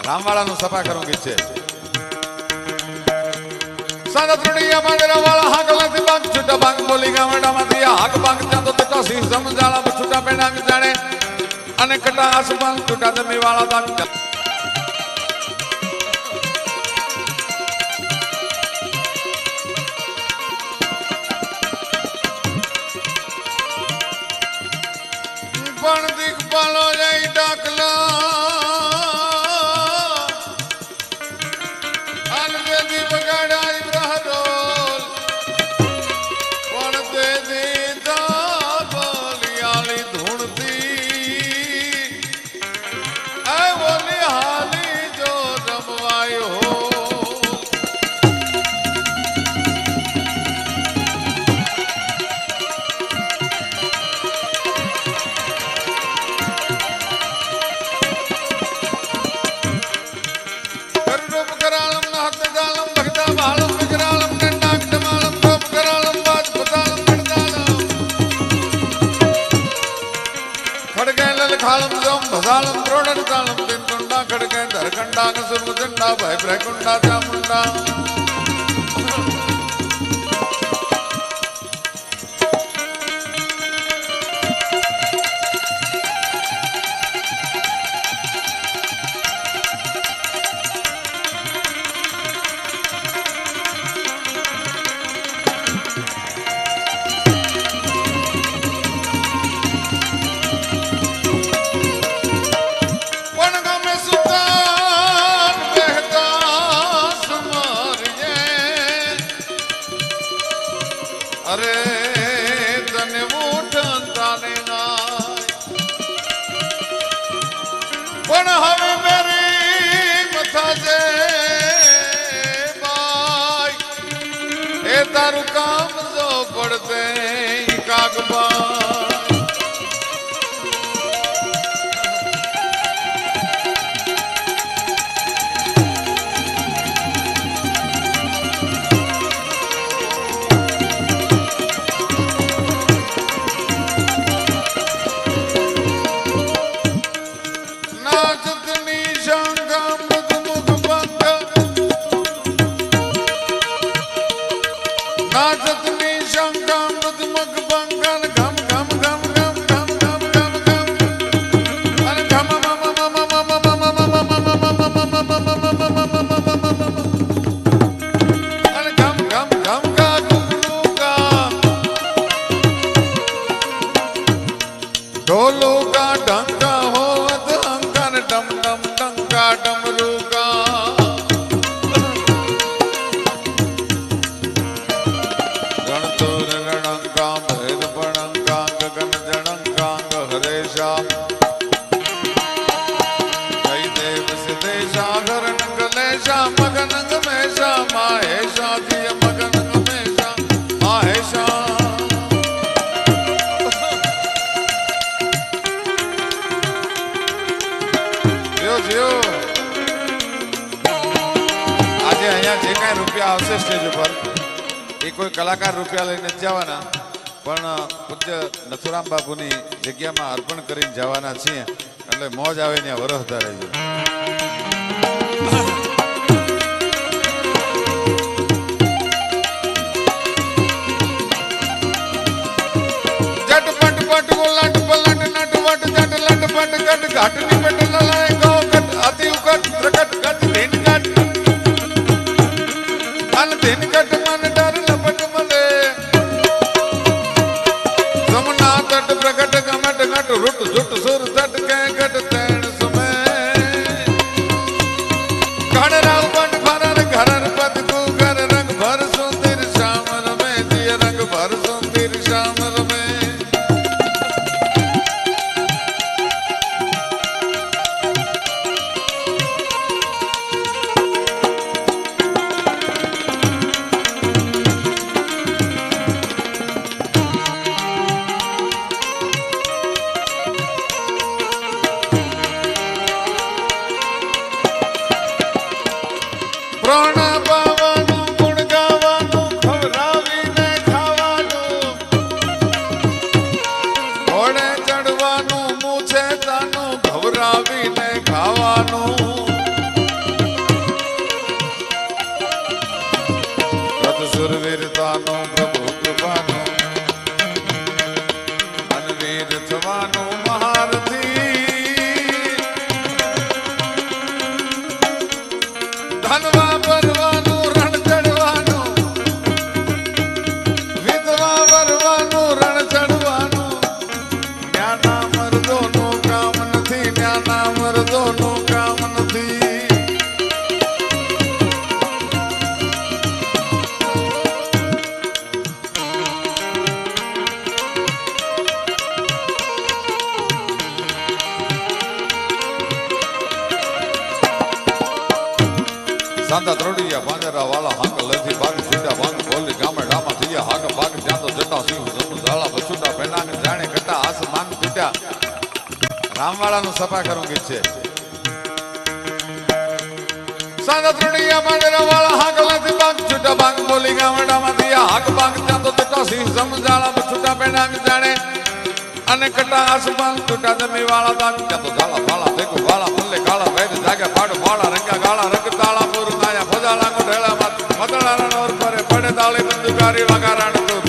રામવાળાનું સફા કરવું ગીત છે. સાડા ત્રણિયા માંડરા વાળા હાક નથી બાગ છૂટા બાગ બોલી ગામડામાંથી હાક બાગ ચાંદો તટા સિંહ સમજાળા છૂટા પેડાંગ જાણે અને કટા આસમાન છૂટા જમી વાળા દાગ પણ દીકપાલો જઈ ડાકલા અનવેદી બગાડાઈ બ્રહરોલ પણ તે દીધા બોલિયાળી ધૂણતી આ બોલી હાલી જો રમવાયો खालम जम भजालम द्रोणर तालम दिन कुंडा खड़के धरखंडा कसुर चंडा भय प्रकुंडा चामुंडा अरे तने उठता ने पण हवे मेरी मथा जे बाई ए तारू काम जो पड़ते कागबा ढोलो का ढंका हो अंकर डम डम डंका डमरू का रणतोर रणंका भेद पणंका गगन जनंका हरेशा जय देव सिद्धेशा घरन गलेशा मगन गमेशा माहेशा जिय मगन गमेशा माहेशा आज अँ जे कई रुपया आवशे स्टेज पर ए कोई कलाकार रुपया लईने जवाना पण पूज्य नथुराम बाबूनी जग्यामां अर्पण करीने जवाना छीए એટલે મોજ આવે ને વરસતા રહેજો. झटपट पट उलट पलट नटवट जट लटपट गट घाटनी पट ललाए गो गट अति उकट प्रकट गट दिन गट अन दिन गट मन डर लपट मले जमुना तट प्रकट गमट गट रुट जुट सुर तट के गट तैण समय घड़ राव बन भरर घरर पद को घर रंग भर सुंदर श्याम रमे दिय रंग भर सुंदर श्याम रमे હનવા ભરવાનું રણ ચડવાનું વિધવા ભરવાનું રણ ચડવાનું ન્યાના મર્દોનું કામ નથી ન્યાના મર્દોનું કામ નથી સાંતા ત્રોડિયા પાંજરા વાળા હાંગ લથી ભાગ છૂટા ભાંગ બોલી ગામડામાં થયા હાગ ભાગ ત્યાં તો જટા સિંહ જમુ ઝાલા બછુટા પેનાંગ જાણે કટા આસ માંગ પીટ્યા રામવાળાનું સફા કરું ગીત છે સાંતા ત્રોડિયા પાંજરા વાળા હાંગ લથી ભાગ છૂટા ભાંગ બોલી ગામડામાં થયા હાગ ભાગ ત્યાં તો જટા સિંહ જમુ ઝાલા બછુટા પેનાંગ જાણે અને કટા આસમાન ટૂટા જમી વાળા દાગ ત્યાં તો ઝાલા ફાળા દેખો વાળા મલ્લે કાળા વેદ જાગ્યા પાડ વાળા રંગા ગાળા રંગ તાળા પૂર નાયા ફજાળા ગોઢેળા મતળા રણ ઓર પરે પડે તાળી બંદુકારી વાગા રણ તું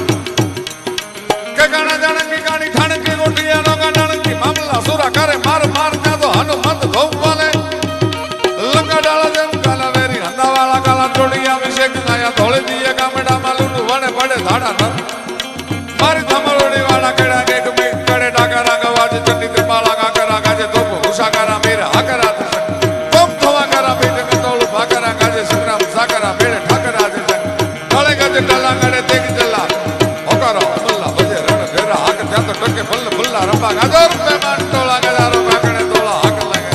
કે ગાણા જાણકી ગાણી ઠાણકી ગોઠિયા નો ગાણકી મામલા સુરા કરે માર માર ત્યાં તો હનુમંત ગૌ વાલે લંગા ડાળા જેમ કાલા વેરી હંદા વાળા કાલા જોડિયા અભિષેક નાયા ધોળે દીએ ગામડામાં લૂંટ વણે પડે ધાડા ન મારી ધમરોડી વાળા કેડા કેક મે કડે ડાકરા ગવાજ ચંડી ત્રિપાલા કાકરા ગાજે તોપ ઉષાકારા મેર હાકરા તોપ ધવાકરા બેટ કતોળ ભાકરા ગાજે સંગ્રામ સાકરા બેડે ઠાકરા જે તળે ગાજે ટાલા ગડે તેગ જલ્લા હોકરો અમલ્લા બજે રણ ઘેરા હાક ત્યાં તો ટકે ભલ્લ ભલ્લા રંબા ગાજો રૂપે માન ટોળા ગજારો કાકડે ટોળા હાક લાગે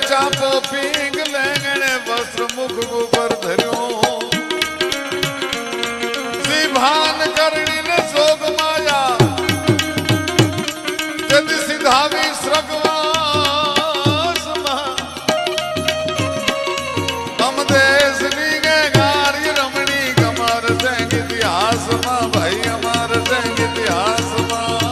ચાપો પીંગ લેંગણે વસ્ત્ર મુખ ઉપર ધર્યો વિભાન કરણીને જોગ માયા જતી સિધાવી સ્રગવાસમાં તમ દેશની ગે ગારી રમણી કમર સેંગ ઇતિહાસમાં ભાઈ અમાર સેંગ ઇતિહાસમાં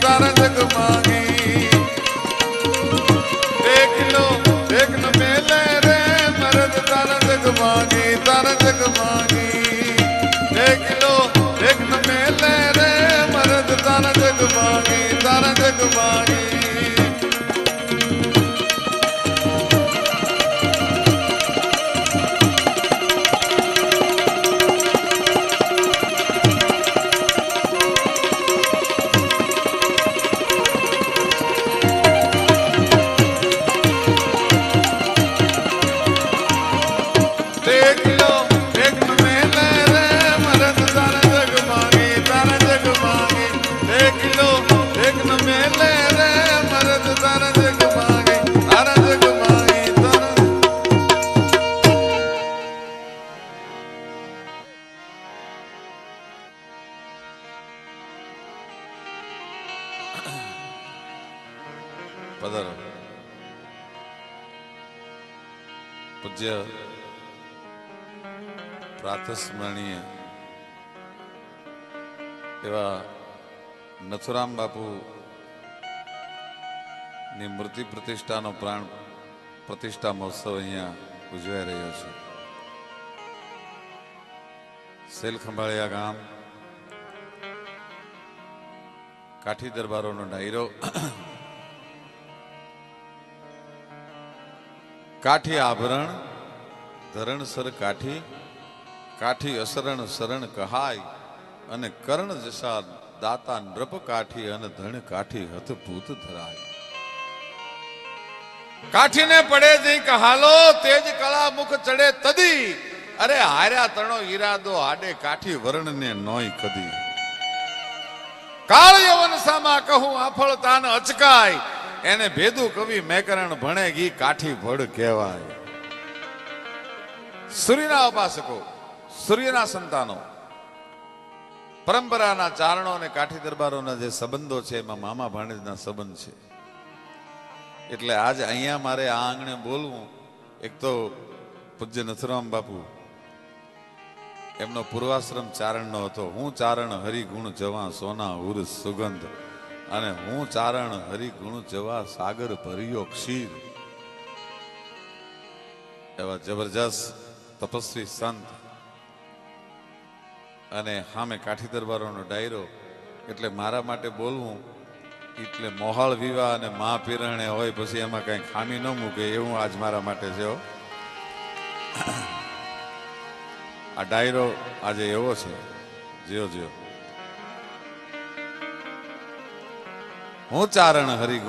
तारा जग मांगी देख लो देख न मेले रे मर्द तारा जग मांगी देख लो देख न मेले रे मर्द तारा जग मांगी પધારો પૂજ્ય પ્રાતસ્મરણીય એવા નથુરામ બાપુ ની મૂર્તિ પ્રતિષ્ઠાનો પ્રાણ પ્રતિષ્ઠા મહોત્સવ અહીંયા ઉજવાઈ રહ્યો છે. સેલખંભાળિયા ગામ કાઠી દરબારોનો ડાયરો કાઠી આભરણ ધરણસર કાઠી કાઠી અસરણ શરણ કહાય અને કર્ણ જસા દાતા નૃપ કાઠી અને ધણ કાઠી હથ ભૂત ધરાય. કાઠીને પડે જઈ કહાલો તેજ કળા મુખ ચડે તદી અરે હાર્યા તણો ઈરાદો હાડે કાઠી વર્ણને નોય કદી. કાળ યવન સામા કહું આફળ તાન અચકાય એને ભેદુ કવિ મેકરણ ભણે ગી કાઠી ભડ કહેવાય. સૂર્યના ઉપાસકો સૂર્યના સંતાનો પરંપરાના ચારણો અને કાઠી દરબારોના જે સંબંધો છે એમાં મામા ભાણેજના સંબંધ છે. એટલે આજ અહીંયા મારે આ આંગણે બોલવું, એક તો પૂજ્ય નથુરામ બાપુ એમનો પૂર્વાશ્રમ ચારણનો હતો. હું ચારણ હરિગુણ જવા સોના ઉર સુગંધ અને હું ચારણ હરિગુણ જવા સાગર ભર્યો ક્ષીર. એવા જબરજસ્ત તપસ્વી સંત અને સામે કાઠી દરબારોનો ડાયરો. એટલે મારા માટે બોલવું એટલે મોહાળ વિવાહ અને મહાપીરણે હોય પછી એમાં કઈ ખામી ન મૂકે એવું આજ મારા માટે છે. આ ડાયરો આજે એવો છે, જ્યો જ્યો હું ચારણ હરિગુણ